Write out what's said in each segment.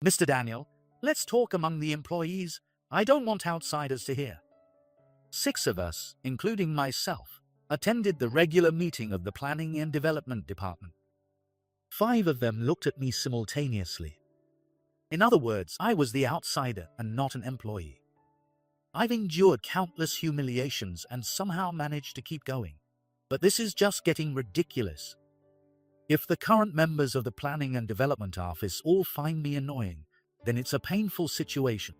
Mr. Daniel, let's talk among the employees. I don't want outsiders to hear. 6 of us, including myself, attended the regular meeting of the Planning and Development Department. 5 of them looked at me simultaneously. In other words, I was the outsider and not an employee. I've endured countless humiliations and somehow managed to keep going. But this is just getting ridiculous. If the current members of the Planning and Development Office all find me annoying, then it's a painful situation.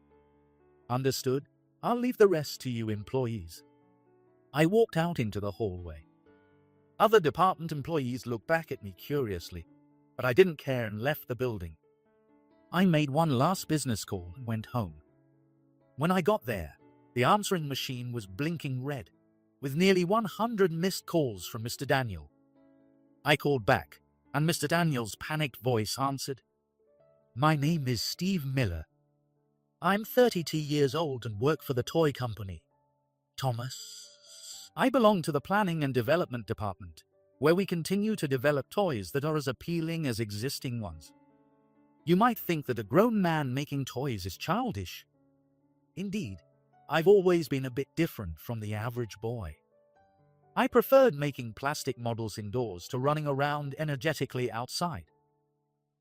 Understood? I'll leave the rest to you employees. I walked out into the hallway. Other department employees looked back at me curiously, but I didn't care and left the building. I made one last business call and went home. When I got there, the answering machine was blinking red, with nearly 100 missed calls from Mr. Daniel. I called back, and Mr. Daniel's panicked voice answered. My name is Steve Miller. I'm 32 years old and work for the toy company. Thomas. I belong to the Planning and Development Department, where we continue to develop toys that are as appealing as existing ones. You might think that a grown man making toys is childish. Indeed, I've always been a bit different from the average boy. I preferred making plastic models indoors to running around energetically outside.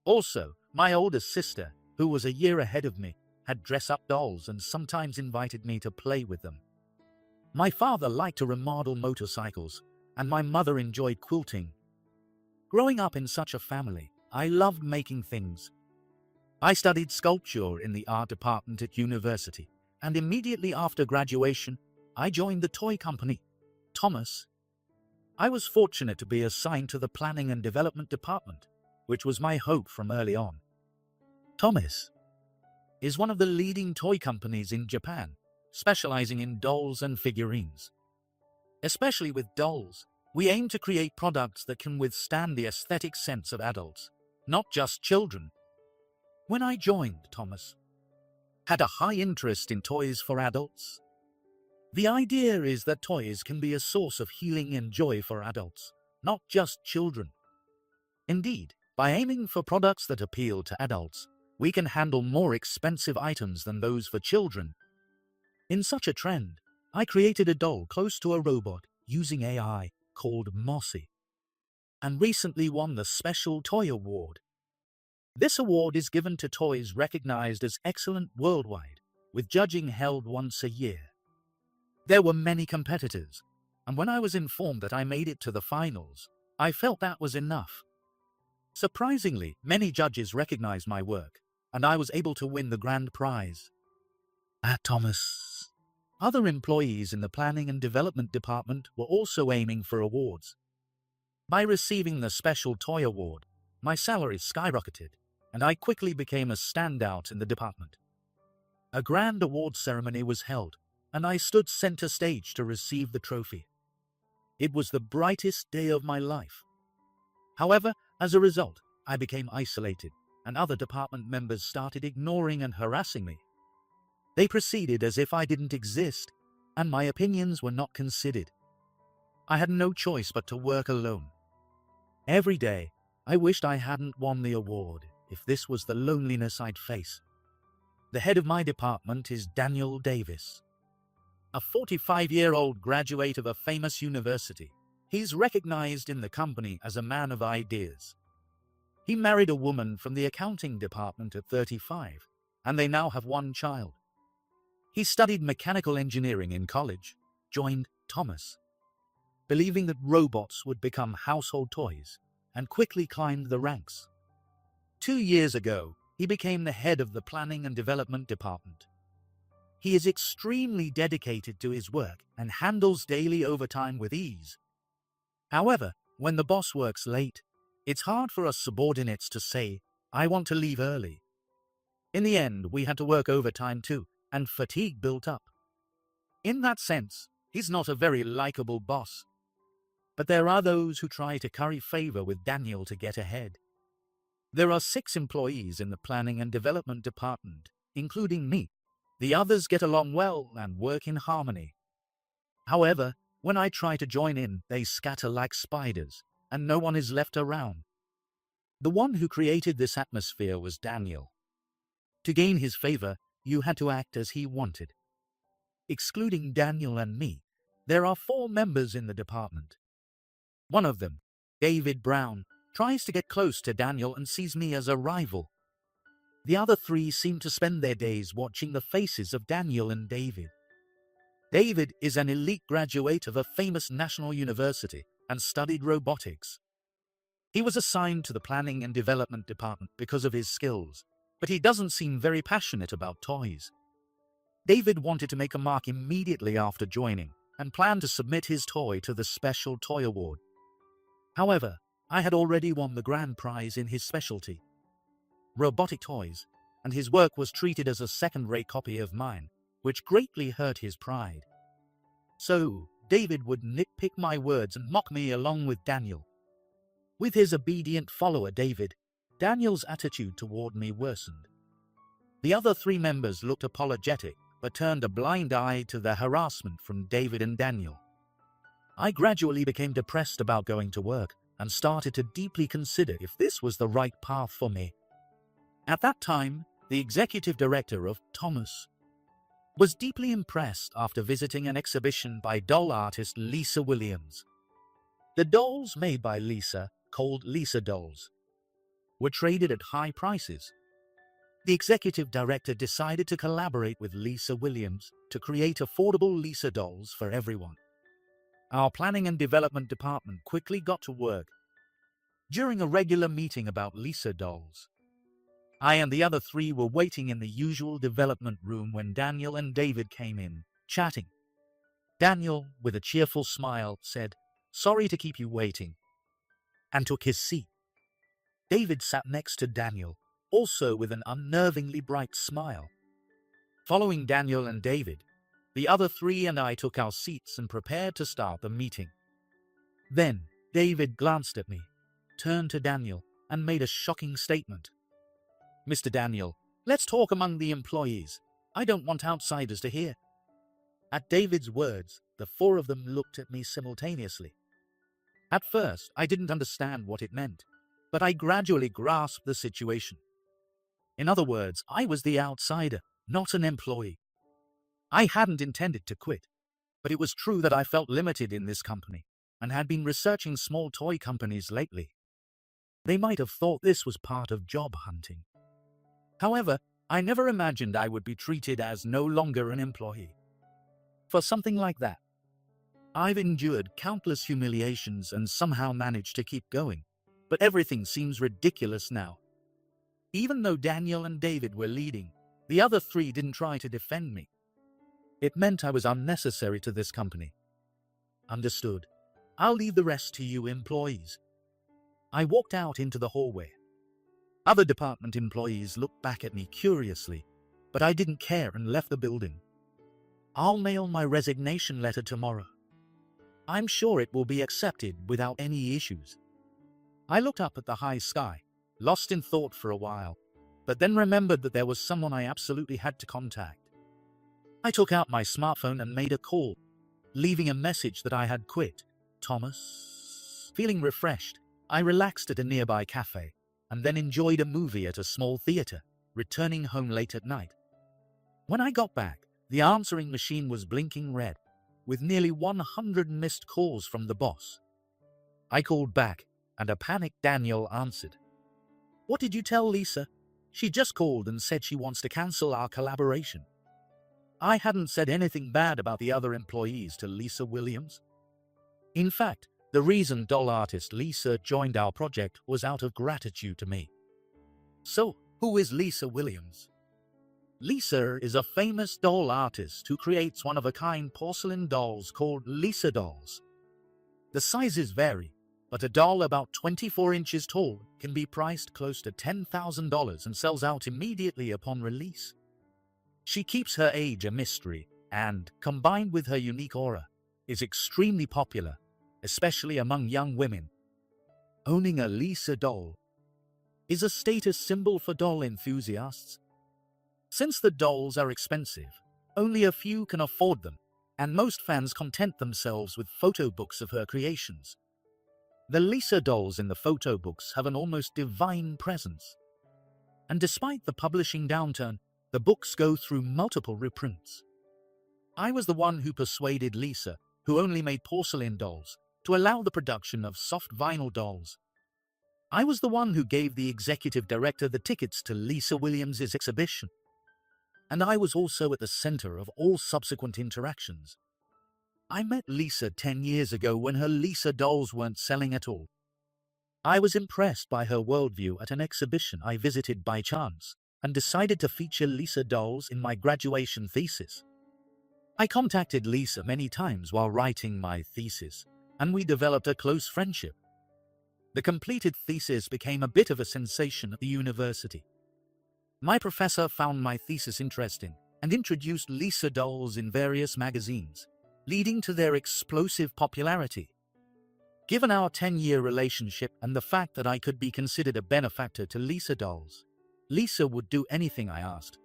Also, my older sister, who was a year ahead of me, had dress-up dolls and sometimes invited me to play with them. My father liked to remodel motorcycles, and my mother enjoyed quilting. Growing up in such a family, I loved making things. I studied sculpture in the art department at university, and immediately after graduation, I joined the toy company, Thomas. I was fortunate to be assigned to the Planning and Development Department, which was my hope from early on. Thomas is one of the leading toy companies in Japan, specializing in dolls and figurines. Especially with dolls, we aim to create products that can withstand the aesthetic sense of adults, not just children. When I joined, Thomas had a high interest in toys for adults. The idea is that toys can be a source of healing and joy for adults, not just children. Indeed, by aiming for products that appeal to adults, we can handle more expensive items than those for children. In such a trend, I created a doll close to a robot using AI called Mossy, and recently won the Special Toy Award. This award is given to toys recognized as excellent worldwide, with judging held once a year. There were many competitors, and when I was informed that I made it to the finals, I felt that was enough. Surprisingly, many judges recognized my work, and I was able to win the grand prize. At Thomas, other employees in the Planning and Development Department were also aiming for awards. By receiving the Special Toy Award, my salary skyrocketed, and I quickly became a standout in the department. A grand award ceremony was held, and I stood center stage to receive the trophy. It was the brightest day of my life. However, as a result, I became isolated, and other department members started ignoring and harassing me. They proceeded as if I didn't exist, and my opinions were not considered. I had no choice but to work alone. Every day, I wished I hadn't won the award, if this was the loneliness I'd face. The head of my department is Daniel Davis, a 45-year-old graduate of a famous university. He's recognized in the company as a man of ideas. He married a woman from the accounting department at 35, and they now have one child. He studied mechanical engineering in college, joined Thomas, believing that robots would become household toys, and quickly climbed the ranks. 2 years ago, he became the head of the Planning and Development Department. He is extremely dedicated to his work and handles daily overtime with ease. However, when the boss works late, it's hard for us subordinates to say, "I want to leave early." In the end, we had to work overtime too, and fatigue built up. In that sense, he's not a very likable boss. But there are those who try to curry favor with Daniel to get ahead. There are 6 employees in the Planning and Development Department, including me. The others get along well and work in harmony. However, when I try to join in, they scatter like spiders, and no one is left around. The one who created this atmosphere was Daniel. To gain his favor, you had to act as he wanted. Excluding Daniel and me, there are 4 members in the department. One of them, David Brown, tries to get close to Daniel and sees me as a rival. The other 3 seem to spend their days watching the faces of Daniel and David. David is an elite graduate of a famous national university and studied robotics. He was assigned to the planning and development department because of his skills, but he doesn't seem very passionate about toys. David wanted to make a mark immediately after joining and planned to submit his toy to the Special Toy Award. However, I had already won the grand prize in his specialty, robotic toys, and his work was treated as a second-rate copy of mine, which greatly hurt his pride. So, David would nitpick my words and mock me along with Daniel. With his obedient follower David, Daniel's attitude toward me worsened. The other 3 members looked apologetic, but turned a blind eye to the harassment from David and Daniel. I gradually became depressed about going to work and started to deeply consider if this was the right path for me. At that time, the executive director of Thomas was deeply impressed after visiting an exhibition by doll artist Lisa Williams. The dolls made by Lisa, called Lisa dolls, were traded at high prices. The executive director decided to collaborate with Lisa Williams to create affordable Lisa dolls for everyone. Our planning and development department quickly got to work. During a regular meeting about Lisa dolls, I and the other 3 were waiting in the usual development room when Daniel and David came in, chatting. Daniel, with a cheerful smile, said, "Sorry to keep you waiting," and took his seat. David sat next to Daniel, also with an unnervingly bright smile. Following Daniel and David, the other 3 and I took our seats and prepared to start the meeting. Then, David glanced at me, turned to Daniel, and made a shocking statement. "Mr. Daniel, let's talk among the employees. I don't want outsiders to hear." At David's words, the 4 of them looked at me simultaneously. At first, I didn't understand what it meant, but I gradually grasped the situation. In other words, I was the outsider, not an employee. I hadn't intended to quit, but it was true that I felt limited in this company and had been researching small toy companies lately. They might have thought this was part of job hunting. However, I never imagined I would be treated as no longer an employee. For something like that, I've endured countless humiliations and somehow managed to keep going, but everything seems ridiculous now. Even though Daniel and David were leading, the other 3 didn't try to defend me. It meant I was unnecessary to this company. Understood. I'll leave the rest to you employees. I walked out into the hallway. Other department employees looked back at me curiously, but I didn't care and left the building. I'll mail my resignation letter tomorrow. I'm sure it will be accepted without any issues. I looked up at the high sky, lost in thought for a while, but then remembered that there was someone I absolutely had to contact. I took out my smartphone and made a call, leaving a message that I had quit. Thomas. Feeling refreshed, I relaxed at a nearby cafe and then enjoyed a movie at a small theater, returning home late at night. When I got back, the answering machine was blinking red, with nearly 100 missed calls from the boss. I called back, and a panicked Daniel answered. "What did you tell Lisa? She just called and said she wants to cancel our collaboration." I hadn't said anything bad about the other employees to Lisa Williams. In fact, the reason doll artist Lisa joined our project was out of gratitude to me. So, who is Lisa Williams? Lisa is a famous doll artist who creates one-of-a-kind porcelain dolls called Lisa dolls. The sizes vary, but a doll about 24 inches tall can be priced close to $10,000 and sells out immediately upon release. She keeps her age a mystery and, combined with her unique aura, is extremely popular, especially among young women. Owning a Lisa doll is a status symbol for doll enthusiasts. Since the dolls are expensive, only a few can afford them, and most fans content themselves with photo books of her creations. The Lisa dolls in the photo books have an almost divine presence. and despite the publishing downturn, the books go through multiple reprints. I was the one who persuaded Lisa, who only made porcelain dolls, to allow the production of soft vinyl dolls. I was the one who gave the executive director the tickets to Lisa Williams's exhibition. And I was also at the center of all subsequent interactions. I met Lisa 10 years ago when her Lisa dolls weren't selling at all. I was impressed by her worldview at an exhibition I visited by chance and decided to feature Lisa dolls in my graduation thesis. I contacted Lisa many times while writing my thesis, and we developed a close friendship. The completed thesis became a bit of a sensation at the university. My professor found my thesis interesting and introduced Lisa dolls in various magazines, leading to their explosive popularity. Given our 10-year relationship and the fact that I could be considered a benefactor to Lisa dolls, Lisa would do anything I asked.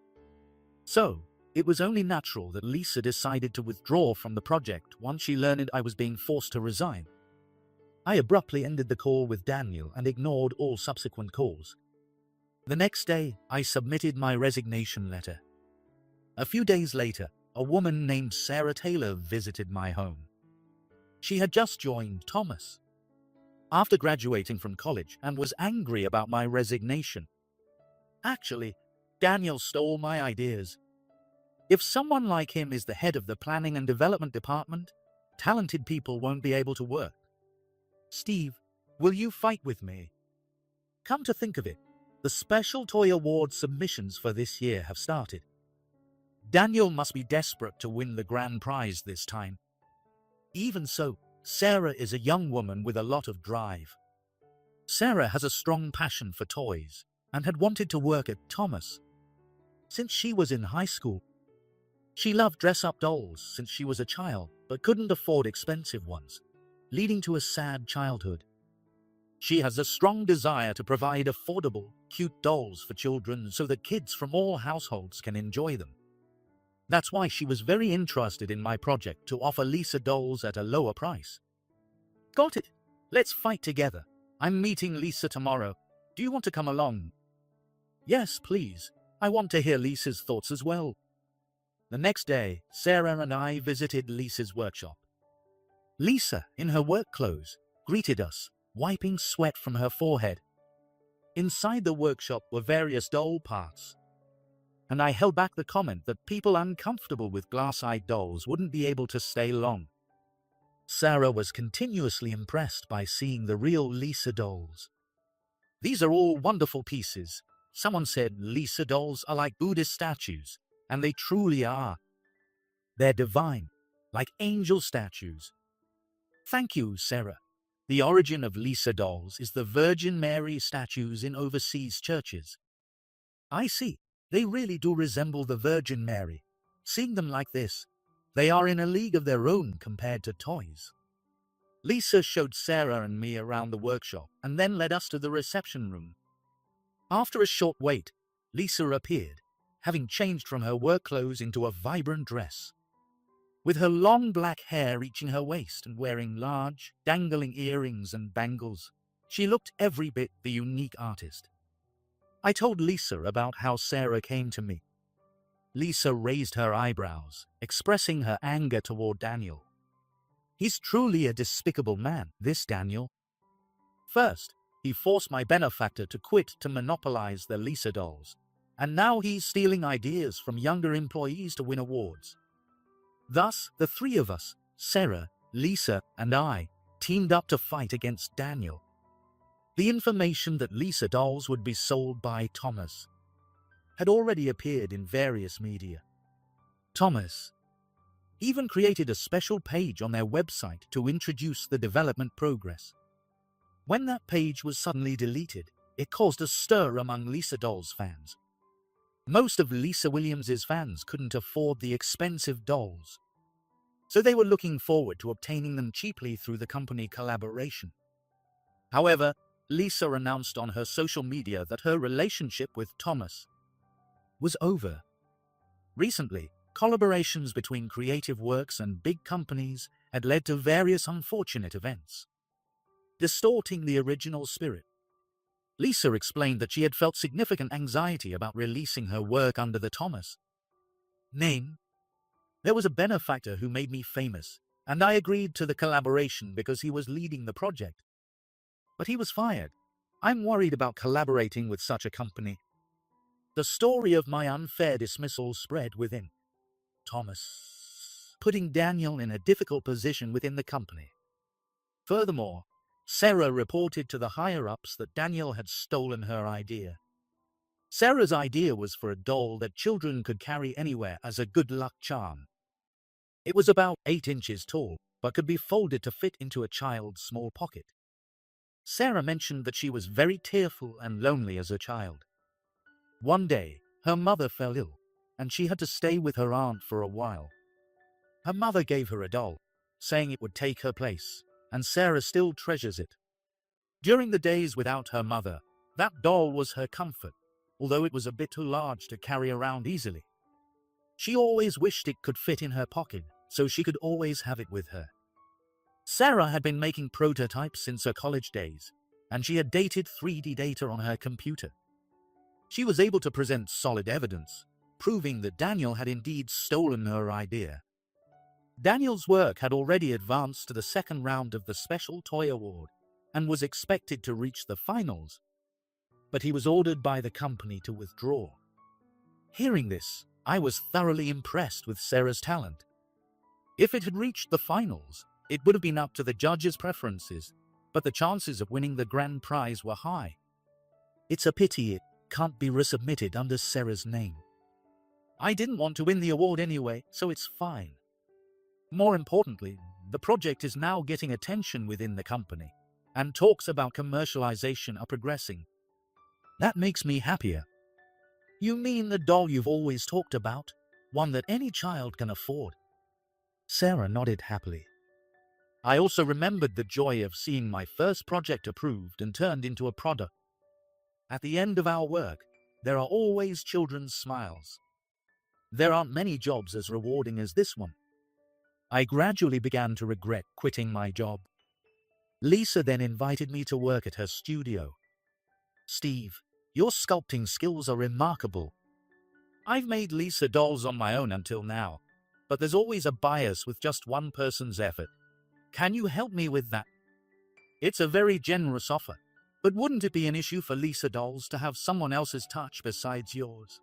So, it was only natural that Lisa decided to withdraw from the project once she learned I was being forced to resign. I abruptly ended the call with Daniel and ignored all subsequent calls. The next day, I submitted my resignation letter. A few days later, a woman named Sarah Taylor visited my home. She had just joined Thomas after graduating from college and was angry about my resignation. Actually, Daniel stole my ideas. If someone like him is the head of the planning and development department, talented people won't be able to work. Steve, will you fight with me? Come to think of it, the Special Toy Award submissions for this year have started. Daniel must be desperate to win the grand prize this time. Even so, Sarah is a young woman with a lot of drive. Sarah has a strong passion for toys and had wanted to work at Thomas since she was in high school. She loved dress-up dolls since she was a child, but couldn't afford expensive ones, leading to a sad childhood. She has a strong desire to provide affordable, cute dolls for children so that kids from all households can enjoy them. That's why she was very interested in my project to offer Lisa dolls at a lower price. Got it. Let's fight together. I'm meeting Lisa tomorrow. Do you want to come along? Yes, please. I want to hear Lisa's thoughts as well. The next day, Sarah and I visited Lisa's workshop. Lisa, in her work clothes, greeted us, wiping sweat from her forehead. Inside the workshop were various doll parts, and I held back the comment that people uncomfortable with glass-eyed dolls wouldn't be able to stay long. Sarah was continuously impressed by seeing the real Lisa dolls. These are all wonderful pieces. Someone said Lisa dolls are like Buddhist statues, and they truly are. They're divine, like angel statues. Thank you, Sarah. The origin of Lisa dolls is the Virgin Mary statues in overseas churches. I see. They really do resemble the Virgin Mary. Seeing them like this, they are in a league of their own compared to toys. Lisa showed Sarah and me around the workshop and then led us to the reception room. After a short wait, Lisa appeared, having changed from her work clothes into a vibrant dress. With her long black hair reaching her waist and wearing large, dangling earrings and bangles, she looked every bit the unique artist. I told Lisa about how Sarah came to me. Lisa raised her eyebrows, expressing her anger toward Daniel. He's truly a despicable man, this Daniel. First, he forced my benefactor to quit to monopolize the Lisa dolls, and now he's stealing ideas from younger employees to win awards. Thus, the three of us, Sarah, Lisa, and I, teamed up to fight against Daniel. The information that Lisa dolls would be sold by Thomas had already appeared in various media. Thomas even created a special page on their website to introduce the development progress. When that page was suddenly deleted, it caused a stir among Lisa dolls fans. Most of Lisa Williams's fans couldn't afford the expensive dolls, so they were looking forward to obtaining them cheaply through the company collaboration. However, Lisa announced on her social media that her relationship with Thomas was over. Recently, collaborations between creative works and big companies had led to various unfortunate events, distorting the original spirit. Lisa explained that she had felt significant anxiety about releasing her work under the Thomas name. There was a benefactor who made me famous, and I agreed to the collaboration because he was leading the project. But he was fired. I'm worried about collaborating with such a company. The story of my unfair dismissal spread within Thomas, putting Daniel in a difficult position within the company. Furthermore, Sarah reported to the higher-ups that Daniel had stolen her idea. Sarah's idea was for a doll that children could carry anywhere as a good luck charm. It was about 8 inches tall, but could be folded to fit into a child's small pocket. Sarah mentioned that she was very tearful and lonely as a child. One day, her mother fell ill, and she had to stay with her aunt for a while. Her mother gave her a doll, saying it would take her place, and Sarah still treasures it. During the days without her mother, that doll was her comfort, although it was a bit too large to carry around easily. She always wished it could fit in her pocket, so she could always have it with her. Sarah had been making prototypes since her college days, and she had dated 3D data on her computer. She was able to present solid evidence, proving that Daniel had indeed stolen her idea. Daniel's work had already advanced to the second round of the Special Toy Award and was expected to reach the finals, but he was ordered by the company to withdraw. Hearing this, I was thoroughly impressed with Sarah's talent. If it had reached the finals, it would have been up to the judges' preferences, but the chances of winning the grand prize were high. It's a pity it can't be resubmitted under Sarah's name. I didn't want to win the award anyway, so it's fine. More importantly, the project is now getting attention within the company, and talks about commercialization are progressing. That makes me happier. You mean the doll you've always talked about? One that any child can afford? Sarah nodded happily. I also remembered the joy of seeing my first project approved and turned into a product. At the end of our work, there are always children's smiles. There aren't many jobs as rewarding as this one. I gradually began to regret quitting my job. Lisa then invited me to work at her studio. Steve, your sculpting skills are remarkable. I've made Lisa dolls on my own until now, but there's always a bias with just one person's effort. Can you help me with that? It's a very generous offer, but wouldn't it be an issue for Lisa dolls to have someone else's touch besides yours?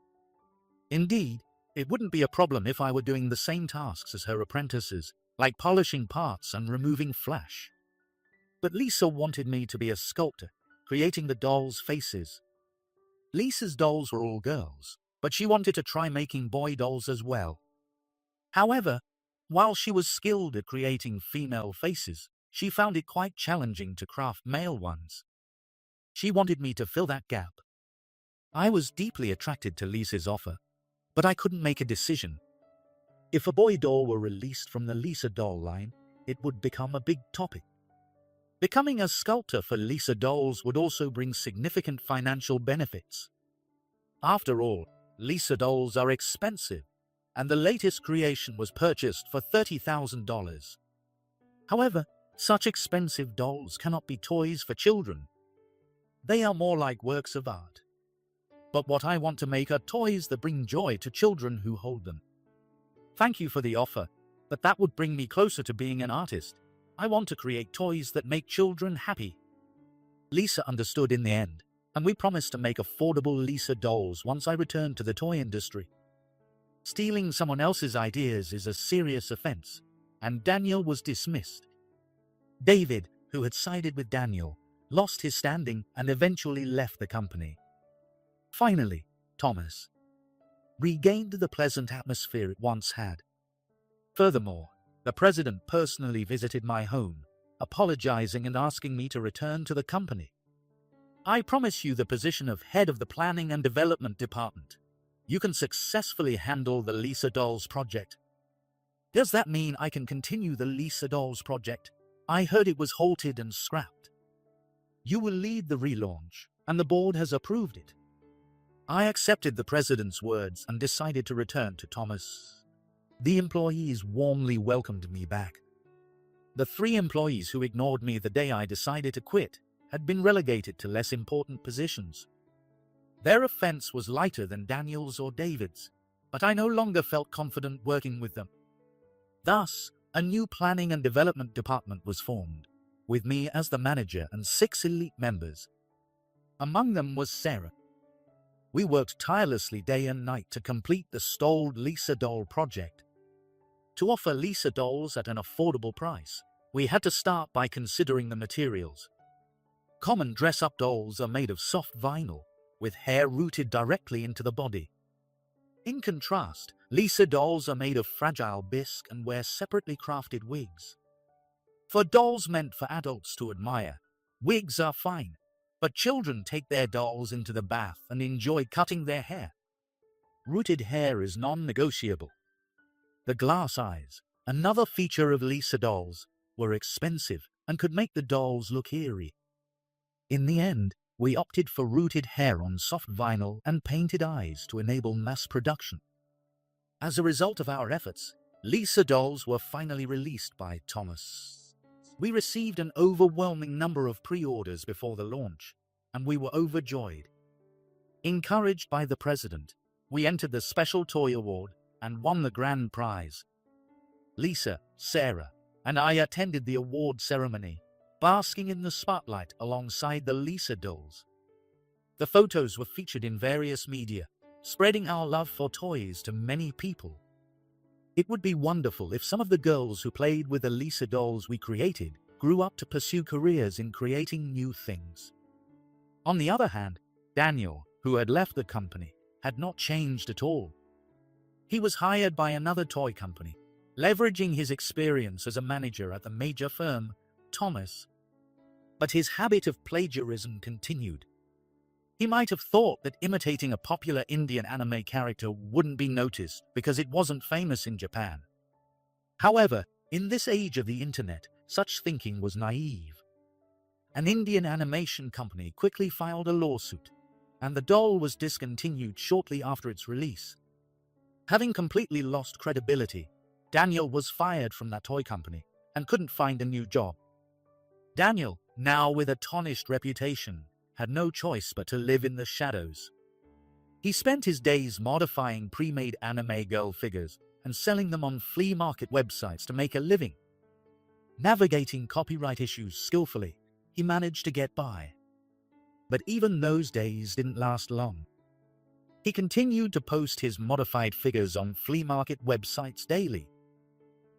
Indeed, it wouldn't be a problem if I were doing the same tasks as her apprentices, like polishing parts and removing flash. But Lisa wanted me to be a sculptor, creating the dolls' faces. Lisa's dolls were all girls, but she wanted to try making boy dolls as well. However, while she was skilled at creating female faces, she found it quite challenging to craft male ones. She wanted me to fill that gap. I was deeply attracted to Lisa's offer, but I couldn't make a decision. If a boy doll were released from the Lisa doll line, it would become a big topic. Becoming a sculptor for Lisa dolls would also bring significant financial benefits. After all, Lisa dolls are expensive, and the latest creation was purchased for $30,000. However, such expensive dolls cannot be toys for children. They are more like works of art. But what I want to make are toys that bring joy to children who hold them. Thank you for the offer, but that would bring me closer to being an artist. I want to create toys that make children happy. Lisa understood in the end, and we promised to make affordable Lisa dolls once I returned to the toy industry. Stealing someone else's ideas is a serious offense, and Daniel was dismissed. David, who had sided with Daniel, lost his standing and eventually left the company. Finally, Thomas regained the pleasant atmosphere it once had. Furthermore, the president personally visited my home, apologizing and asking me to return to the company. I promise you the position of head of the planning and development department. You can successfully handle the Lisa Dolls project. Does that mean I can continue the Lisa Dolls project? I heard it was halted and scrapped. You will lead the relaunch, and the board has approved it. I accepted the president's words and decided to return to Thomas. The employees warmly welcomed me back. The 3 employees who ignored me the day I decided to quit had been relegated to less important positions. Their offense was lighter than Daniel's or David's, but I no longer felt confident working with them. Thus, a new planning and development department was formed, with me as the manager and 6 elite members. Among them was Sarah. We worked tirelessly day and night to complete the stalled Lisa doll project. To offer Lisa dolls at an affordable price, we had to start by considering the materials. Common dress-up dolls are made of soft vinyl, with hair rooted directly into the body. In contrast, Lisa dolls are made of fragile bisque and wear separately crafted wigs. For dolls meant for adults to admire, wigs are fine, but children take their dolls into the bath and enjoy cutting their hair. Rooted hair is non-negotiable. The glass eyes, another feature of Lisa dolls, were expensive and could make the dolls look eerie. In the end, we opted for rooted hair on soft vinyl and painted eyes to enable mass production. As a result of our efforts, Lisa dolls were finally released by Thomas. We received an overwhelming number of pre-orders before the launch, and we were overjoyed. Encouraged by the president, we entered the Special Toy Award and won the grand prize. Lisa, Sarah, and I attended the award ceremony, basking in the spotlight alongside the Lisa dolls. The photos were featured in various media, spreading our love for toys to many people. It would be wonderful if some of the girls who played with the Lisa dolls we created grew up to pursue careers in creating new things. On the other hand, Daniel, who had left the company, had not changed at all. He was hired by another toy company, leveraging his experience as a manager at the major firm, Thomas. But his habit of plagiarism continued. He might have thought that imitating a popular Indian anime character wouldn't be noticed because it wasn't famous in Japan. However, in this age of the internet, such thinking was naive. An Indian animation company quickly filed a lawsuit, and the doll was discontinued shortly after its release. Having completely lost credibility, Daniel was fired from that toy company and couldn't find a new job. Daniel, now with a tarnished reputation, had no choice but to live in the shadows. He spent his days modifying pre-made anime girl figures and selling them on flea market websites to make a living. Navigating copyright issues skillfully, he managed to get by. But even those days didn't last long. He continued to post his modified figures on flea market websites daily.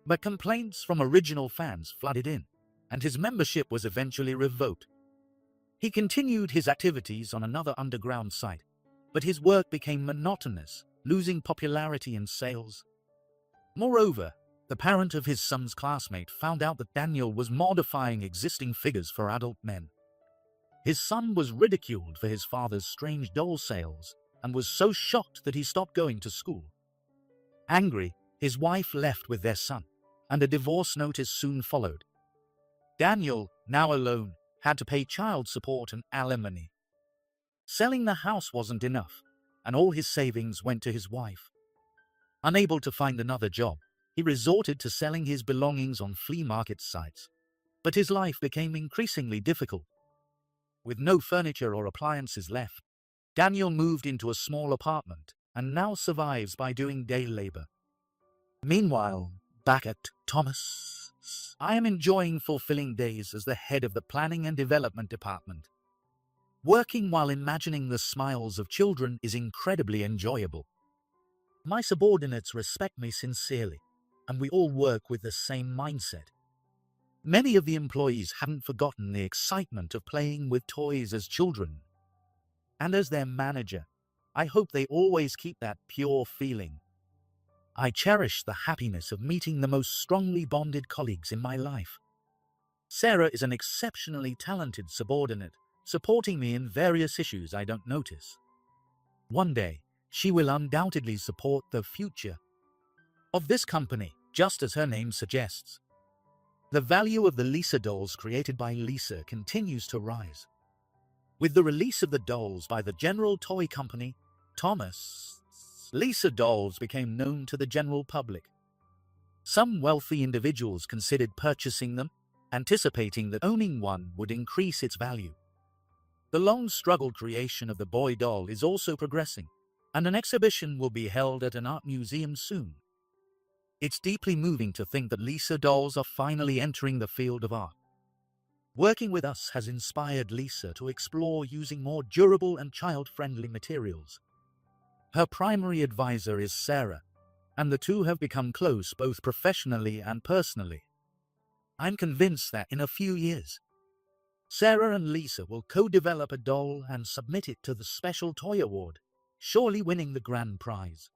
But complaints from original fans flooded in, and his membership was eventually revoked. He continued his activities on another underground site, but his work became monotonous, losing popularity and sales. Moreover, the parent of his son's classmate found out that Daniel was modifying existing figures for adult men. His son was ridiculed for his father's strange doll sales and was so shocked that he stopped going to school. Angry, his wife left with their son, and a divorce notice soon followed. Daniel, now alone, had to pay child support and alimony. Selling the house wasn't enough, and all his savings went to his wife. Unable to find another job, he resorted to selling his belongings on flea market sites. But his life became increasingly difficult. With no furniture or appliances left, Daniel moved into a small apartment and now survives by doing day labor. Meanwhile, back at Thomas, I am enjoying fulfilling days as the head of the planning and development department. Working while imagining the smiles of children is incredibly enjoyable. My subordinates respect me sincerely, and we all work with the same mindset. Many of the employees haven't forgotten the excitement of playing with toys as children. And as their manager, I hope they always keep that pure feeling. I cherish the happiness of meeting the most strongly bonded colleagues in my life. Sarah is an exceptionally talented subordinate, supporting me in various issues I don't notice. One day, she will undoubtedly support the future of this company, just as her name suggests. The value of the Lisa dolls created by Lisa continues to rise. With the release of the dolls by the General Toy Company, Thomas, Lisa dolls became known to the general public. Some wealthy individuals considered purchasing them, anticipating that owning one would increase its value. The long-struggled creation of the boy doll is also progressing, and an exhibition will be held at an art museum soon. It's deeply moving to think that Lisa dolls are finally entering the field of art. Working with us has inspired Lisa to explore using more durable and child-friendly materials. Her primary advisor is Sarah, and the two have become close both professionally and personally. I'm convinced that in a few years, Sarah and Lisa will co-develop a doll and submit it to the Special Toy Award, surely winning the grand prize.